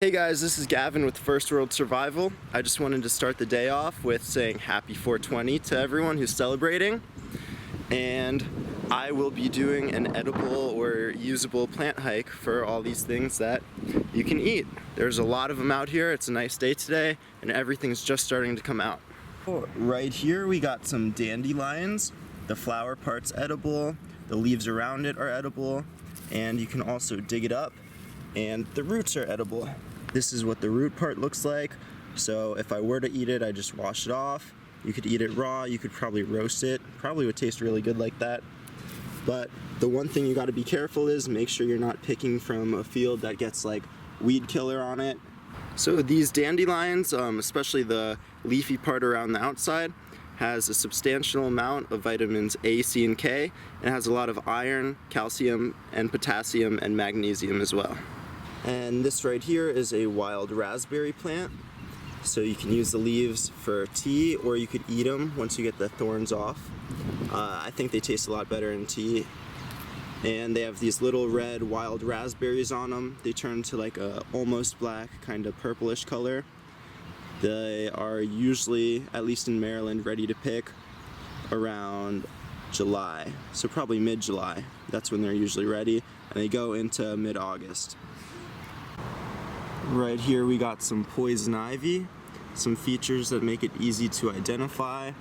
Hey guys, this is Gavin with First World Survival. I just wanted to start the day off with saying happy 420 to everyone who's celebrating. And I will be doing an edible or usable plant hike for all these things that you can eat. There's a lot of them out here. It's a nice day today and everything's just starting to come out. Right here we got some dandelions. The flower part's edible, the leaves around it are edible, and you can also dig it up and the roots are edible. This is what the root part looks like. So if I were to eat it, I just wash it off. You could eat it raw, you could probably roast it. Probably would taste really good like that. But the one thing you gotta be careful is make sure you're not picking from a field that gets like weed killer on it. So these dandelions, especially the leafy part around the outside, has a substantial amount of vitamins A, C, and K, and has a lot of iron, calcium, and potassium, and magnesium as well. And this right here is a wild raspberry plant. So you can use the leaves for tea, or you could eat them once you get the thorns off. I think they taste a lot better in tea. And they have these little red wild raspberries on them. They turn to like a almost black, kind of purplish color. They are usually, at least in Maryland, ready to pick around July. So probably mid-July. That's when they're usually ready. And they go into mid-August. Right here we got some poison ivy, some features that make it easy to identify.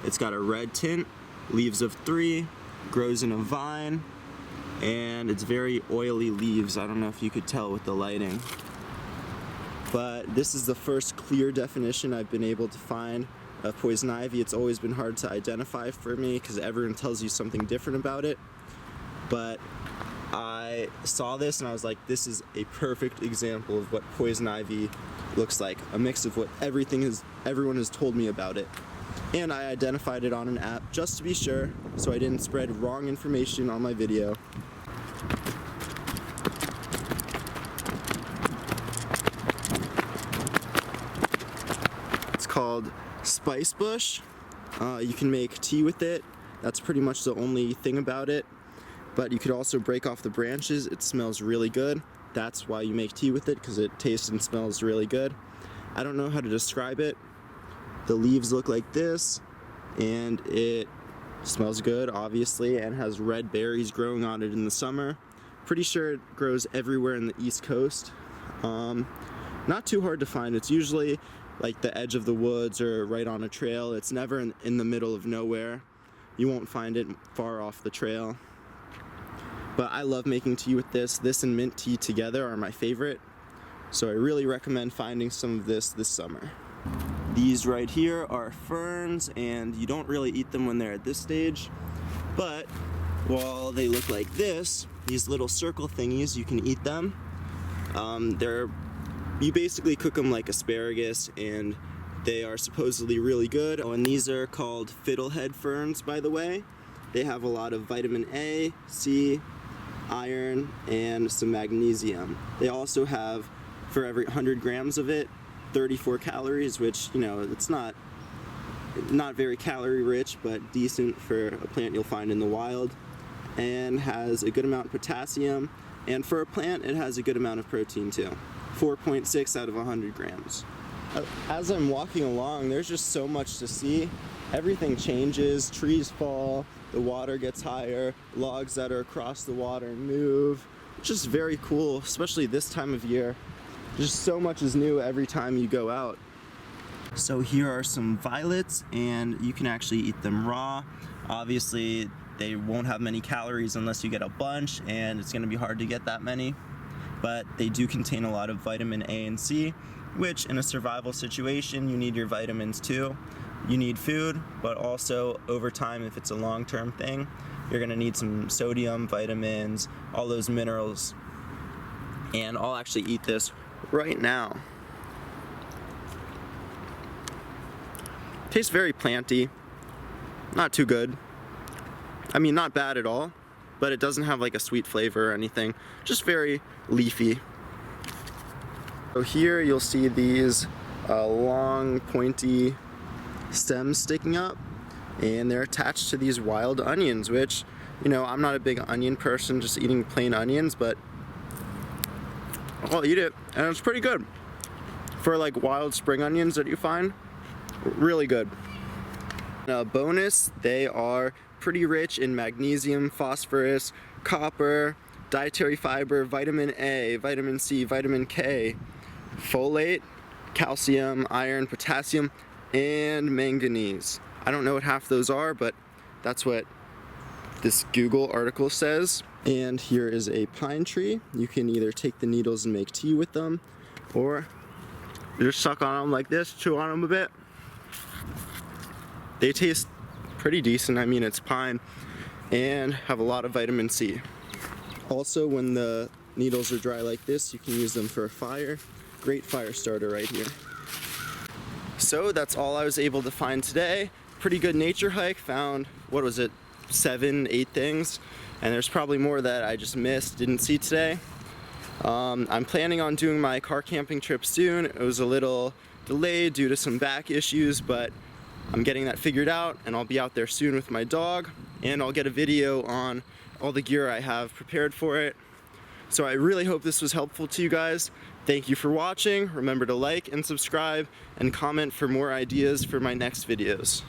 It's got a red tint, leaves of 3, grows in a vine, and it's very oily leaves. I don't know if you could tell with the lighting. But this is the first clear definition I've been able to find of poison ivy. It's always been hard to identify for me because everyone tells you something different about it. But I saw this and I was like, this is a perfect example of what poison ivy looks like. A mix of what everyone has told me about it. And I identified it on an app just to be sure, so I didn't spread wrong information on my video. It's called Spice Bush. You can make tea with it. That's pretty much the only thing about it. But you could also break off the branches. It smells really good. That's why you make tea with it, because it tastes and smells really good. I don't know how to describe it. The leaves look like this, and it smells good, obviously, and has red berries growing on it in the summer. Pretty sure it grows everywhere in the East Coast. Not too hard to find. It's usually like the edge of the woods or right on a trail. It's never in the middle of nowhere. You won't find it far off the trail. But I love making tea with this. This and mint tea together are my favorite. So I really recommend finding some of this summer. These right here are ferns, and you don't really eat them when they're at this stage. But while they look like this, these little circle thingies, you can eat them. You basically cook them like asparagus, and they are supposedly really good. Oh, and these are called fiddlehead ferns, by the way. They have a lot of vitamin A, C, iron, and some magnesium. They also have, for every 100 grams of it, 34 calories, which, you know, it's not very calorie rich, but decent for a plant you'll find in the wild, and has a good amount of potassium, and for a plant it has a good amount of protein too. 4.6 out of 100 grams. As I'm walking along, there's just so much to see. Everything changes, trees fall, the water gets higher, logs that are across the water move. It's just very cool, especially this time of year. Just so much is new every time you go out. So here are some violets, and you can actually eat them raw. Obviously, they won't have many calories unless you get a bunch, and it's gonna be hard to get that many. But they do contain a lot of vitamin A and C, which in a survival situation, you need your vitamins too. You need food, but also over time, if it's a long-term thing, you're gonna need some sodium, vitamins, all those minerals. And I'll actually eat this right now. Tastes very planty, not too good. I mean, not bad at all, but it doesn't have like a sweet flavor or anything, just very leafy. So here you'll see these long, pointy stems sticking up, and they're attached to these wild onions, which, you know, I'm not a big onion person, just eating plain onions, but I'll eat it, and it's pretty good. For like wild spring onions that you find, really good. Bonus, they are pretty rich in magnesium, phosphorus, copper, dietary fiber, vitamin A, vitamin C, vitamin K, folate, calcium, iron, potassium, and manganese. I don't know what half those are, but that's what this Google article says. And here is a pine tree. You can either take the needles and make tea with them, or just suck on them like this, chew on them a bit. They taste pretty decent. I mean, it's pine and have a lot of vitamin C. Also, when the needles are dry like this, you can use them for a fire. Great fire starter right here. So that's all I was able to find today. Pretty good nature hike. Found, what was it, 7, 8 things. And there's probably more that I just missed, didn't see today. I'm planning on doing my car camping trip soon. It was a little delayed due to some back issues, but I'm getting that figured out, and I'll be out there soon with my dog, and I'll get a video on all the gear I have prepared for it. So I really hope this was helpful to you guys. Thank you for watching. Remember to like and subscribe and comment for more ideas for my next videos.